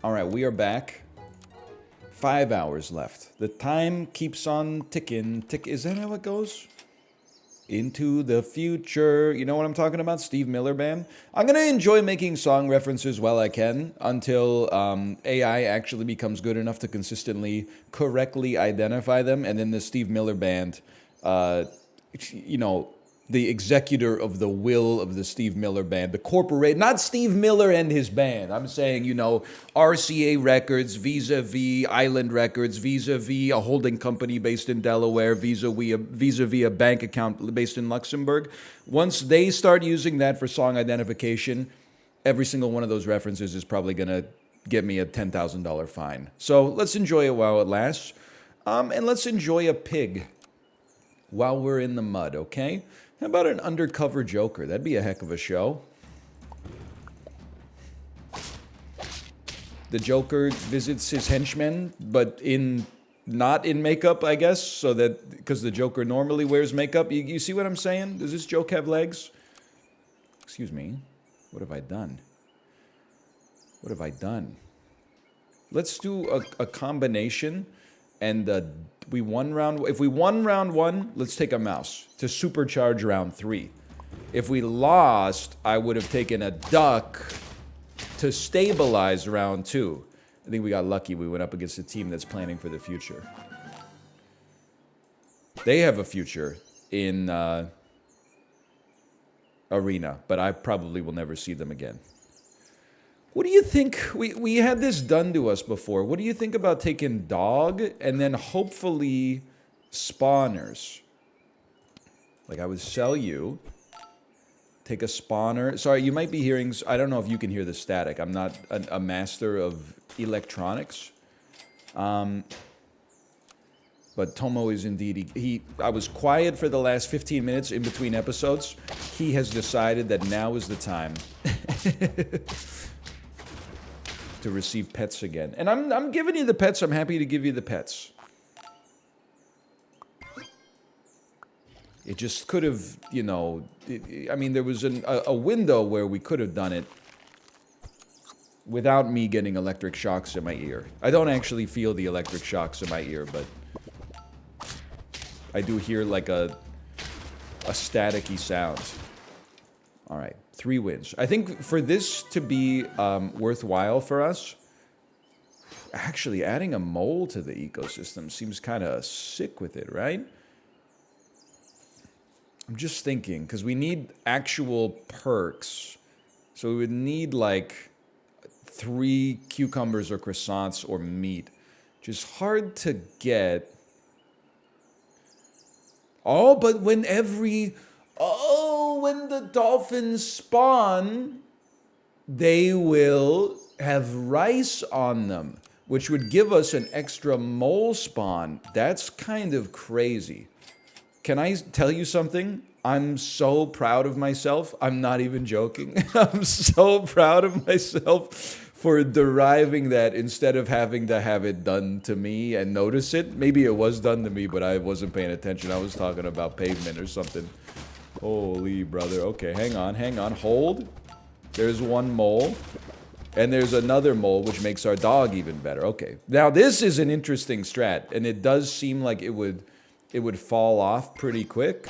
Alright, we are back. 5 hours left. The time keeps on ticking. Is that how it goes? Into the future. You know what I'm talking about? Steve Miller Band. I'm going to enjoy making song references while I can until AI actually becomes good enough to consistently, correctly identify them. And then the Steve Miller Band, you know, the executor of the will of the Steve Miller Band, the corporate, not Steve Miller and his band. I'm saying, you know, RCA Records, vis-a-vis Island Records, vis-a-vis a holding company based in Delaware, vis-a-vis a bank account based in Luxembourg. Once they start using that for song identification, every single one of those references is probably going to get me a $10,000 fine. So let's enjoy it while it lasts. And let's enjoy a pig while we're in the mud, okay? How about an undercover Joker? That'd be a heck of a show. The Joker visits his henchmen, but not in makeup, I guess, so that, because the Joker normally wears makeup. You see what I'm saying? Does this joke have legs? Excuse me. What have I done? What have I done? Let's do a combination, and we won round. If we won round 1, let's take a mouse to supercharge round 3. If we lost, I would have taken a duck to stabilize round 2. I think we got lucky. We went up against a team that's planning for the future. They have a future in Arena, but I probably will never see them again. What do you think? We had this done to us before. What do you think about taking dog and then hopefully spawners? Like, I would sell you, take a spawner. Sorry, you might be hearing, I don't know if you can hear the static. I'm not a master of electronics. But Tomo is indeed, I was quiet for the last 15 minutes in between episodes. He has decided that now is the time to receive pets again. And I'm giving you the pets. I'm happy to give you the pets. It just could have, you know, I mean, there was a window where we could have done it without me getting electric shocks in my ear. I don't actually feel the electric shocks in my ear, but I do hear like a staticky sound. All right, 3 wins. I think for this to be worthwhile for us, actually adding a mole to the ecosystem seems kind of sick with it, right? I'm just thinking, because we need actual perks. So we would need like 3 cucumbers or croissants or meat. Just hard to get. Oh, but when the dolphins spawn, they will have rice on them, which would give us an extra mole spawn. That's kind of crazy. Can I tell you something? I'm so proud of myself. I'm not even joking. I'm so proud of myself for deriving that instead of having to have it done to me and notice it. Maybe it was done to me, but I wasn't paying attention. I was talking about pavement or something. Holy brother. Okay, hang on. Hold. There's one mole. And there's another mole, which makes our dog even better. Okay. Now, this is an interesting strat, and it does seem like it would fall off pretty quick.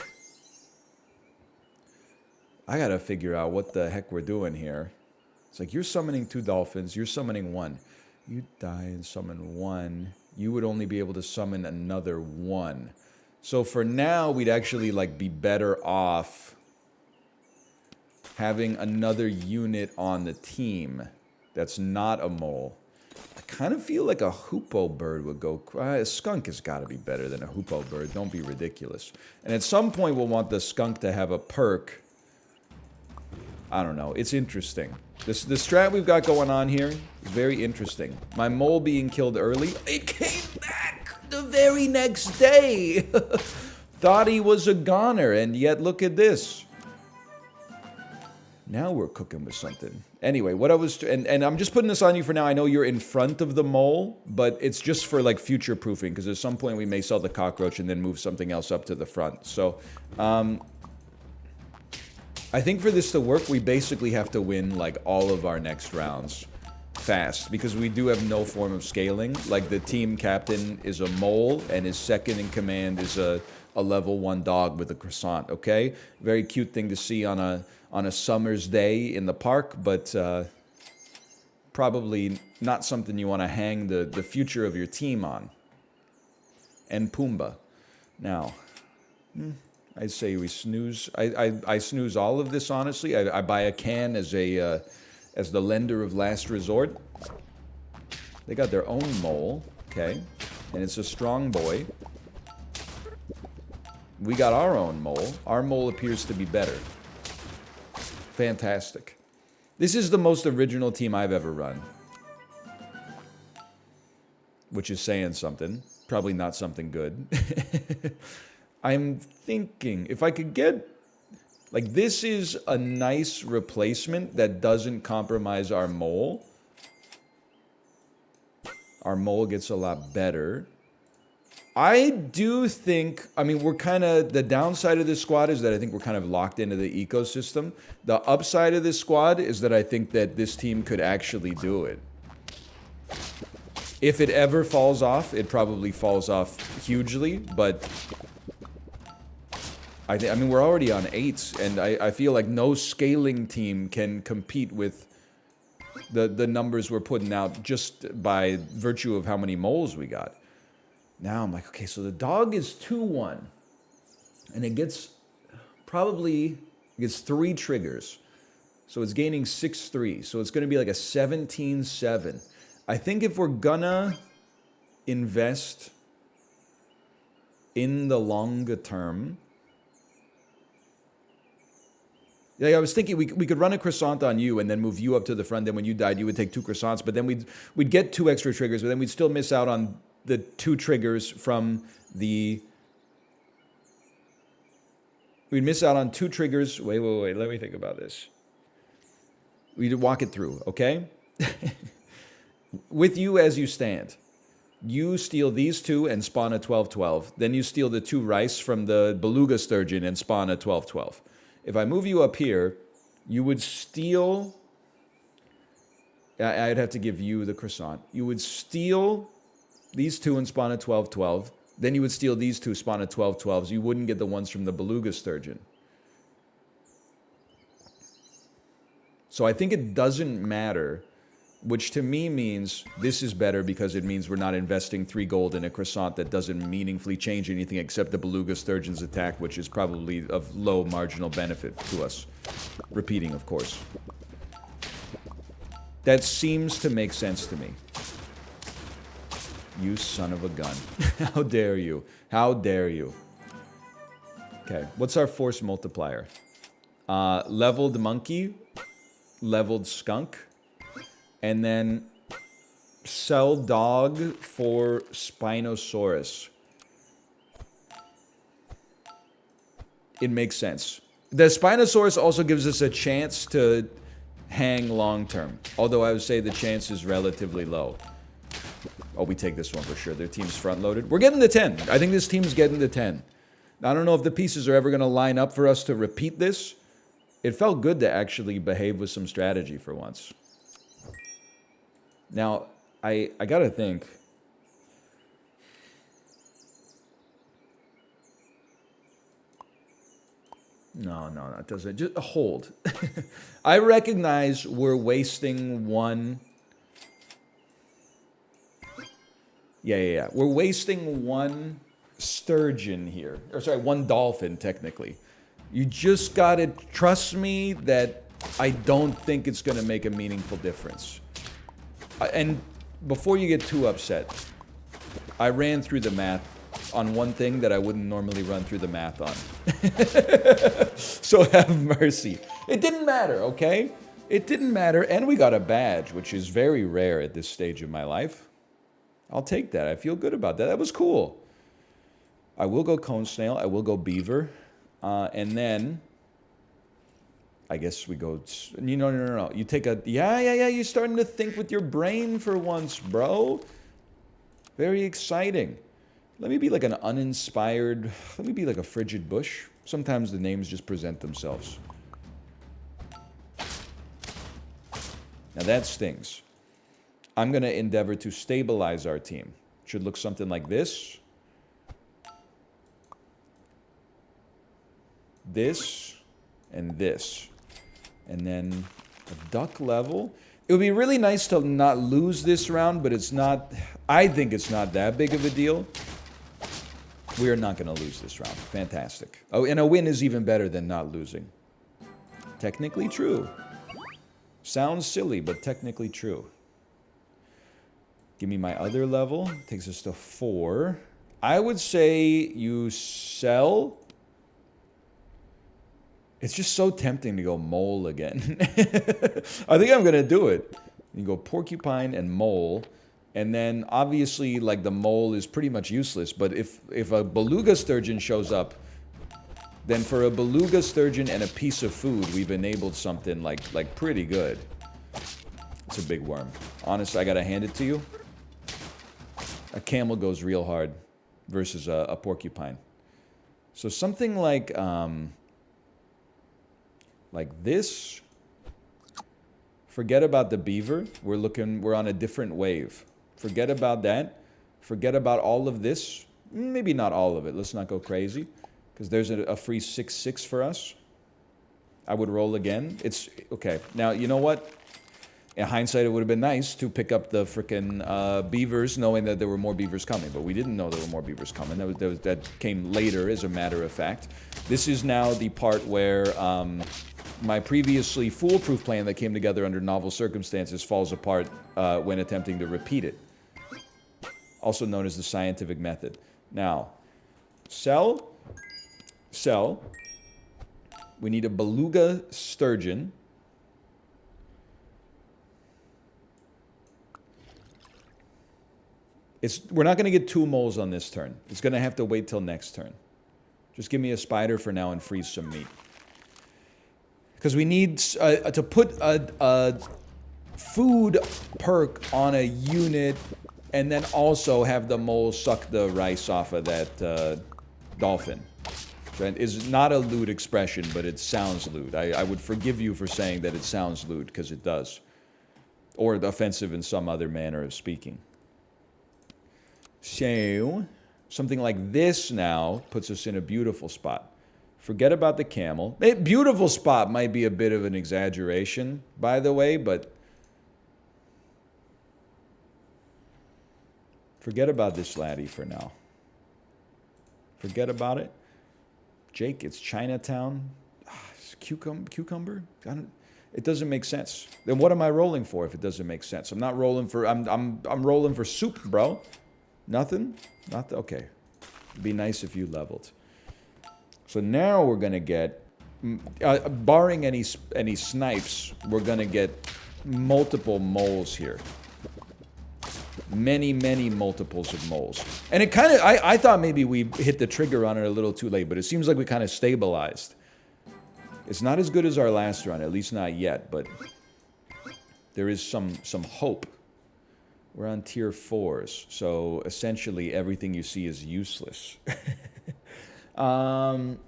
I gotta figure out what the heck we're doing here. It's like, you're summoning 2 dolphins, you're summoning 1. You die and summon 1. You would only be able to summon another 1. So for now, we'd actually like be better off having another unit on the team that's not a mole. I kind of feel like a hoopoe bird would go. A skunk has got to be better than a hoopoe bird. Don't be ridiculous. And at some point, we'll want the skunk to have a perk. I don't know. It's interesting. The strat we've got going on here is very interesting. My mole being killed early. It came back the very next day. Thought he was a goner, and yet look at this. Now we're cooking with something. Anyway, what I was... And I'm just putting this on you for now. I know you're in front of the mole, but it's just for, like, future-proofing, because at some point we may sell the cockroach and then move something else up to the front. So, I think for this to work, we basically have to win, like, all of our next rounds fast because we do have no form of scaling. Like the team captain is a mole and his second in command is a level 1 dog with a croissant, okay? Very cute thing to see on a summer's day in the park, but probably not something you want to hang the future of your team on. And Pumbaa. Now, I'd say we snooze. I snooze all of this, honestly. I buy a can as the lender of last resort. They got their own mole, okay? And it's a strong boy. We got our own mole. Our mole appears to be better. Fantastic. This is the most original team I've ever run. Which is saying something. Probably not something good. I'm thinking, if I could get... Like, this is a nice replacement that doesn't compromise our mole. Our mole gets a lot better. I do think, I mean, we're kind of, the downside of this squad is that I think we're kind of locked into the ecosystem. The upside of this squad is that I think that this team could actually do it. If it ever falls off, it probably falls off hugely, but I mean, we're already on 8s, and I feel like no scaling team can compete with the numbers we're putting out just by virtue of how many moles we got. Now I'm like, okay, so the dog is 2-1, and it gets 3 triggers. So it's gaining 6-3, so it's going to be like a 17-7. I think if we're gonna invest in the longer term, like I was thinking we could run a croissant on you and then move you up to the front. Then when you died, you would take 2 croissants, but then we'd get 2 extra triggers, but then we'd still miss out on the 2 triggers from the... We'd miss out on 2 triggers. Wait. Let me think about this. We'd walk it through, okay? With you as you stand, you steal these 2 and spawn a 12-12. Then you steal the 2 rice from the beluga sturgeon and spawn a 12-12. If I move you up here, you would steal... I'd have to give you the croissant. You would steal these 2 and spawn a 12-12. Then you would steal these 2, spawn a 12-12s. You wouldn't get the ones from the beluga sturgeon. So I think it doesn't matter... Which to me means this is better because it means we're not investing 3 gold in a croissant that doesn't meaningfully change anything except the beluga sturgeon's attack, which is probably of low marginal benefit to us. Repeating, of course. That seems to make sense to me. You son of a gun. How dare you? How dare you? Okay, what's our force multiplier? Leveled monkey, leveled skunk, and then sell dog for Spinosaurus. It makes sense. The Spinosaurus also gives us a chance to hang long term, although I would say the chance is relatively low. Oh, we take this one for sure. Their team's front-loaded. We're getting to 10. I think this team's getting to 10. I don't know if the pieces are ever going to line up for us to repeat this. It felt good to actually behave with some strategy for once. Now, I got to think. No, it doesn't. Just hold. I recognize we're wasting one... Yeah. We're wasting one sturgeon here. Or sorry, one dolphin, technically. You just gotta trust me that I don't think it's gonna make a meaningful difference. And before you get too upset, I ran through the math on one thing that I wouldn't normally run through the math on. So have mercy. It didn't matter, okay? It didn't matter, and we got a badge, which is very rare at this stage of my life. I'll take that. I feel good about that. That was cool. I will go cone snail. I will go beaver. And then, I guess we go... No. You take a... Yeah. You're starting to think with your brain for once, bro. Very exciting. Let me be like an uninspired... Let me be like a frigid bush. Sometimes the names just present themselves. Now that stings. I'm going to endeavor to stabilize our team. Should look something like this. This and this. And then a duck level. It would be really nice to not lose this round, but it's not, I think it's not that big of a deal. We are not going to lose this round. Fantastic. Oh, and a win is even better than not losing. Technically true. Sounds silly, but technically true. Give me my other level. Takes us to 4. I would say you sell. It's just so tempting to go mole again. I think I'm going to do it. You go porcupine and mole. And then obviously like the mole is pretty much useless. But if a beluga sturgeon shows up, then for a beluga sturgeon and a piece of food, we've enabled something like pretty good. It's a big worm. Honestly, I got to hand it to you. A camel goes real hard versus a porcupine. So something like this. Forget about the beaver. We're on a different wave. Forget about that. Forget about all of this. Maybe not all of it. Let's not go crazy. Because there's a free 6/6 for us. I would roll again. It's okay. Now, you know what? In hindsight, it would have been nice to pick up the frickin' beavers, knowing that there were more beavers coming. But we didn't know there were more beavers coming. That came later, as a matter of fact. This is now the part where my previously foolproof plan that came together under novel circumstances falls apart when attempting to repeat it. Also known as the scientific method. Now, sell. We need a beluga sturgeon. We're not going to get 2 moles on this turn. It's going to have to wait till next turn. Just give me a spider for now and freeze some meat. Because we need to put a food perk on a unit and then also have the mole suck the rice off of that dolphin. That is not a lewd expression, but it sounds lewd. I would forgive you for saying that it sounds lewd, because it does. Or offensive in some other manner of speaking. So, something like this now puts us in a beautiful spot. Forget about the camel. Beautiful spot might be a bit of an exaggeration, by the way, but forget about this laddie for now. Forget about it. Jake, it's Chinatown. Cucumber? It doesn't make sense. Then what am I rolling for if it doesn't make sense? I'm not rolling for. I'm rolling for soup, bro. Nothing? Okay. It'd be nice if you leveled. So now we're gonna get, barring any snipes, we're gonna get multiple moles here. Many multiples of moles. And it kind of, I thought maybe we hit the trigger on it a little too late, but it seems like we kind of stabilized. It's not as good as our last run, at least not yet, but there is some hope. We're on tier 4s, so essentially everything you see is useless. Works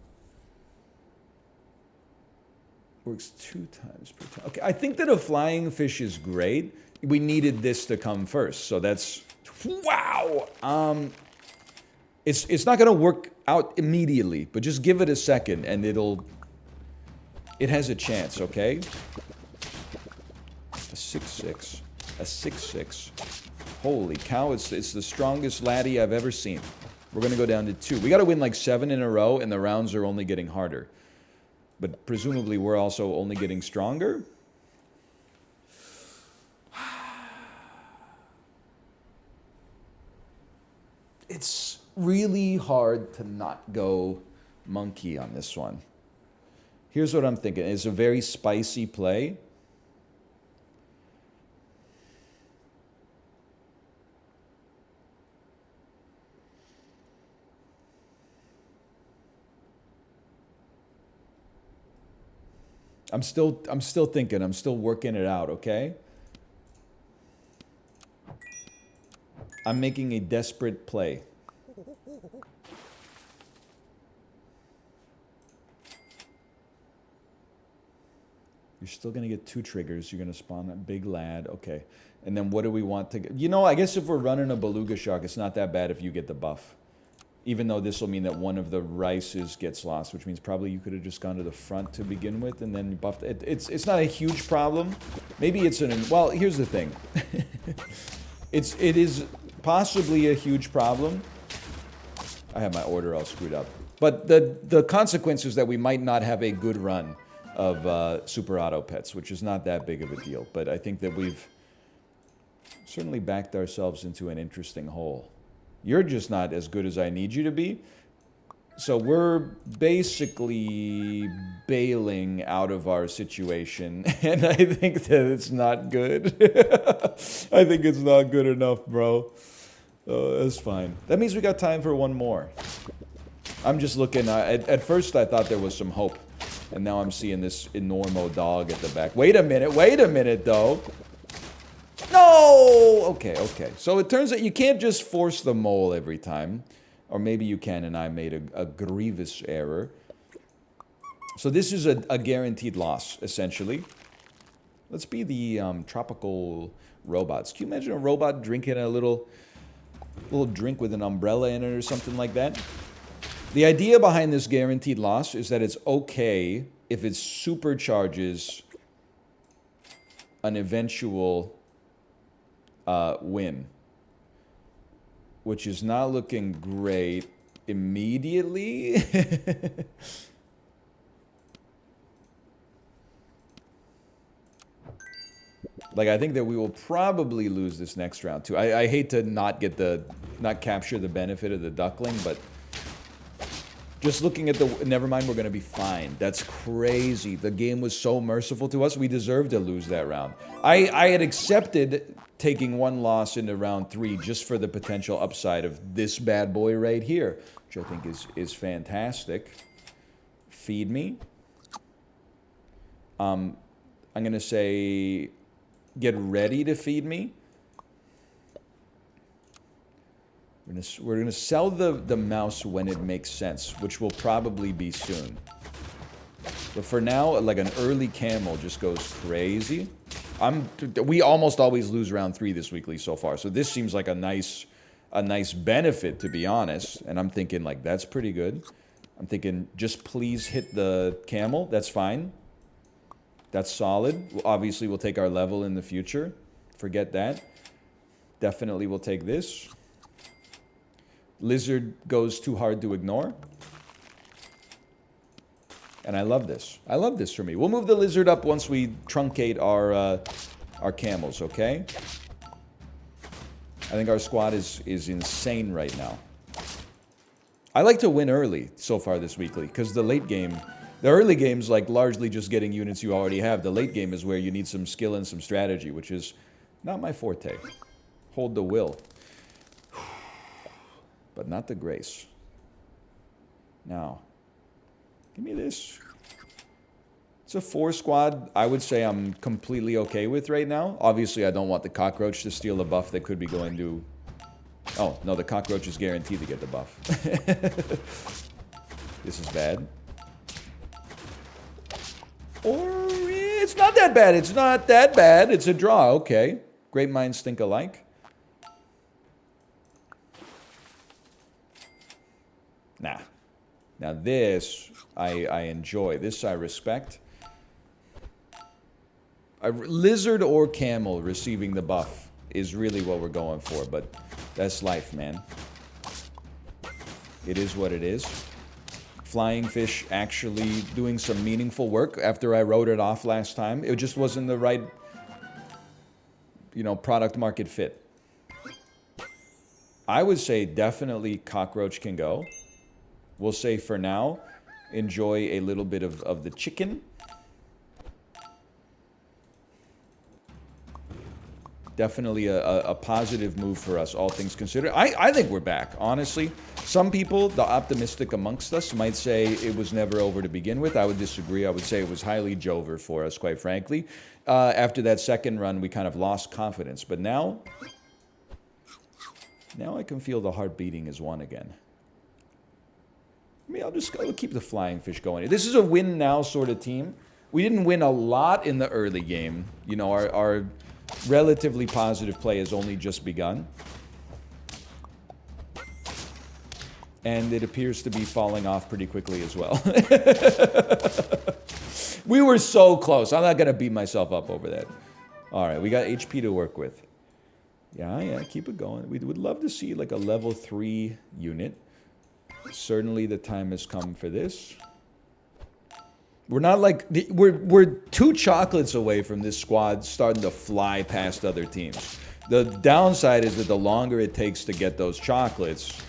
2 times per time. Okay, I think that a flying fish is great. We needed this to come first, so that's wow. It's not gonna work out immediately, but just give it a second, and it has a chance. Okay. A 6/6. A 6/6. Holy cow! It's the strongest laddie I've ever seen. We're gonna go down to 2. We got to win like 7 in a row, and the rounds are only getting harder. But presumably, we're also only getting stronger. It's really hard to not go monkey on this one. Here's what I'm thinking. It's a very spicy play. I'm still thinking. I'm still working it out, okay? I'm making a desperate play. You're still going to get 2 triggers. You're going to spawn a big lad. Okay. And then what do we want to get? You know, I guess if we're running a beluga shark, it's not that bad if you get the buff. Even though this will mean that one of the rices gets lost, which means probably you could have just gone to the front to begin with and then buffed it. It's not a huge problem. Maybe it's an... Well, here's the thing. It is possibly a huge problem. I have my order all screwed up. But the consequence is that we might not have a good run of Super Auto Pets, which is not that big of a deal. But I think that we've certainly backed ourselves into an interesting hole. You're just not as good as I need you to be. So we're basically bailing out of our situation. And I think that it's not good. I think it's not good enough, bro. That's fine. That means we got time for one more. I'm just looking. At first, I thought there was some hope. And now I'm seeing this enormo dog at the back. Wait a minute, though. No! Okay, okay. So it turns out you can't just force the mole every time. Or maybe you can, and I made a grievous error. So this is a guaranteed loss, essentially. Let's be the tropical robots. Can you imagine a robot drinking a little drink with an umbrella in it or something like that? The idea behind this guaranteed loss is that it's okay if it supercharges an eventual win, which is not looking great immediately. Like, I think that we will probably lose this next round too. I hate to not capture the benefit of the duckling, but just looking at the... Never mind, we're going to be fine. That's crazy. The game was so merciful to us. We deserved to lose that round. I had accepted taking one loss into round 3 just for the potential upside of this bad boy right here, which I think is fantastic. Feed me. I'm going to say get ready to feed me. We're gonna sell the mouse when it makes sense, which will probably be soon. But for now, like an early camel just goes crazy. We almost always lose round 3 this weekly so far, so this seems like a nice benefit, to be honest. And I'm thinking, like, that's pretty good. I'm thinking, just please hit the camel. That's fine. That's solid. Obviously, we'll take our level in the future. Forget that. Definitely we'll take this. Lizard goes too hard to ignore. And I love this. I love this for me. We'll move the lizard up once we truncate our camels, okay? I think our squad is insane right now. I like to win early so far this weekly, because the late game... The early game's like largely just getting units you already have. The late game is where you need some skill and some strategy, which is not my forte. Hold the will. But not the grace. Now, give me this. It's a 4 squad I would say I'm completely okay with right now. Obviously, I don't want the cockroach to steal a buff that could be going to... Oh, no, the cockroach is guaranteed to get the buff. This is bad. Or it's not that bad. It's not that bad. It's a draw. Okay. Great minds think alike. Nah. Now this, I enjoy. This I respect. A lizard or camel receiving the buff is really what we're going for, but that's life, man. It is what it is. Flying fish actually doing some meaningful work after I wrote it off last time. It just wasn't the right, product market fit. I would say definitely cockroach can go. We'll say for now, enjoy a little bit of the chicken. Definitely a positive move for us, all things considered. I think we're back, honestly. Some people, the optimistic amongst us, might say it was never over to begin with. I would disagree. I would say it was highly Jover for us, quite frankly. After that second run, we kind of lost confidence. But now I can feel the heart beating as one again. I mean, I'll keep the flying fish going. This is a win now sort of team. We didn't win a lot in the early game. You know, our relatively positive play has only just begun. And it appears to be falling off pretty quickly as well. We were so close. I'm not going to beat myself up over that. All right, we got HP to work with. Yeah, keep it going. We would love to see like a level 3 unit. Certainly the time has come for this. We're not like... We're 2 chocolates away from this squad starting to fly past other teams. The downside is that the longer it takes to get those chocolates,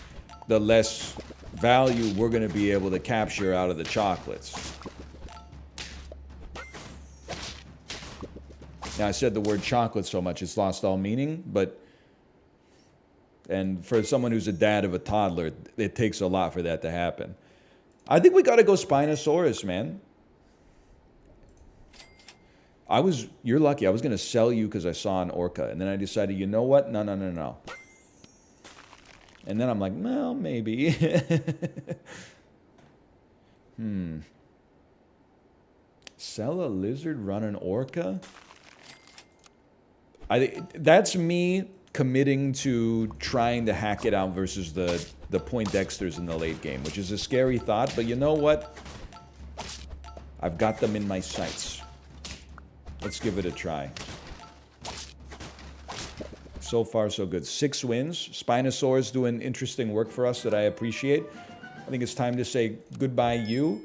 the less value we're going to be able to capture out of the chocolates. Now, I said the word chocolate so much it's lost all meaning, but... And for someone who's a dad of a toddler, it takes a lot for that to happen. I think we got to go Spinosaurus, man. You're lucky. I was going to sell you because I saw an orca. And then I decided, you know what? No. And then I'm like, well, maybe. Sell a lizard, run an orca? That's me committing to trying to hack it out versus the Poindexters in the late game, which is a scary thought, but you know what? I've got them in my sights. Let's give it a try. So far, so good. 6 wins. Spinosaurus doing interesting work for us that I appreciate. I think it's time to say goodbye, you.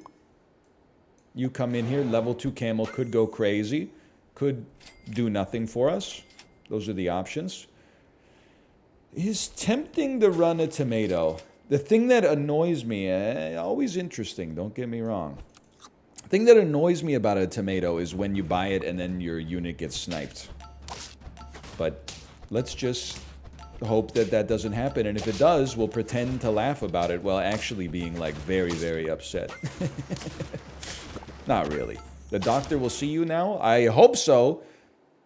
You come in here. Level 2 camel could go crazy. Could do nothing for us. Those are the options. Is tempting to run a tomato. The thing that annoys me, always interesting, don't get me wrong. The thing that annoys me about a tomato is when you buy it and then your unit gets sniped. But let's just hope that that doesn't happen. And if it does, we'll pretend to laugh about it while actually being like very, very upset. Not really. The doctor will see you now? I hope so.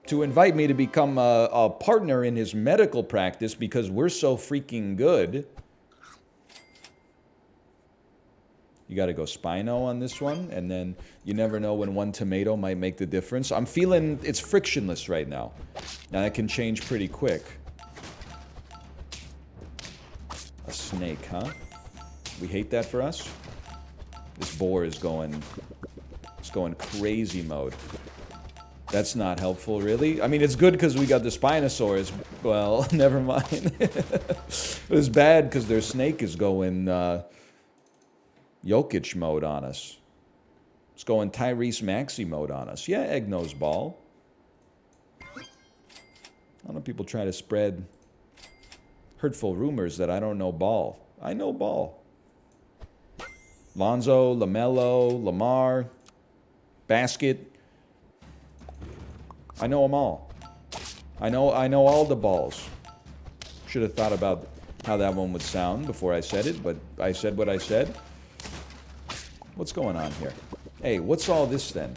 To invite me to become a partner in his medical practice because we're so freaking good. You got to go Spino on this one, and then you never know when one tomato might make the difference. I'm feeling it's frictionless right now. Now that can change pretty quick. A snake, huh? We hate that for us. This boar is going crazy mode. That's not helpful, really. I mean, it's good because we got the Spinosaurus. Well, never mind. It was bad because their snake is going Jokic mode on us. It's going Tyrese Maxey mode on us. Yeah, Egg-Nose Ball. I know people try to spread hurtful rumors that I don't know ball. I know ball. Lonzo, LaMelo, Lamar, Basket. I know them all. I know all the balls. Should have thought about how that one would sound before I said it, but I said what I said. What's going on here? Hey, what's all this then?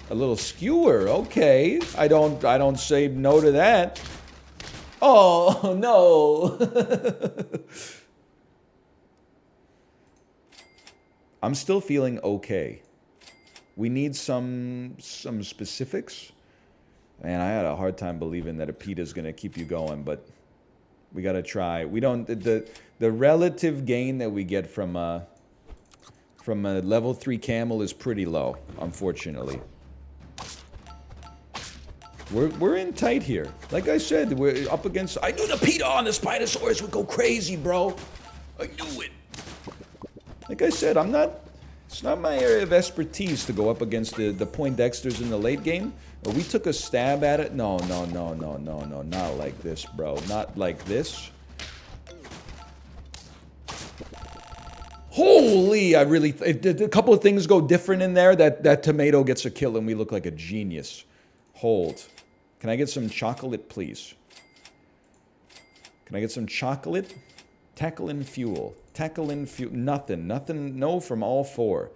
A little skewer, okay. I don't say no to that. Oh no. I'm still feeling okay. We need some specifics. Man, I had a hard time believing that a PETA is going to keep you going, but we got to try. We don't the relative gain that we get from a level 3 camel is pretty low, unfortunately. We're in tight here. Like I said, we're up against... I knew the PETA on the Spinosaurus would go crazy, bro. I knew it. Like I said, it's not my area of expertise to go up against the Poindexters in the late game. But we took a stab at it. No. Not like this, bro. Not like this. Holy, a couple of things go different in there. That tomato gets a kill and we look like a genius. Hold. Can I get some chocolate, please? Can I get some chocolate? Tackle and fuel. Tackle and fuel. Nothing. No from all 4.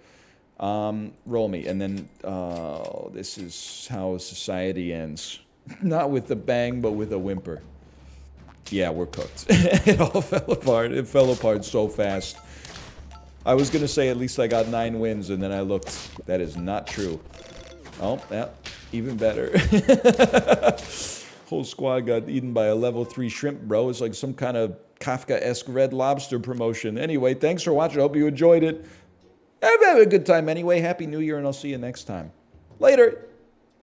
Roll me. And then, this is how society ends. Not with a bang, but with a whimper. Yeah, we're cooked. It all fell apart. It fell apart so fast. I was going to say at least I got 9 wins, and then I looked. That is not true. Oh, yeah, even better. Whole squad got eaten by a level 3 shrimp, bro. It's like some kind of Kafka-esque Red Lobster promotion. Anyway, thanks for watching. I hope you enjoyed it. Have a good time anyway. Happy New Year, and I'll see you next time. Later.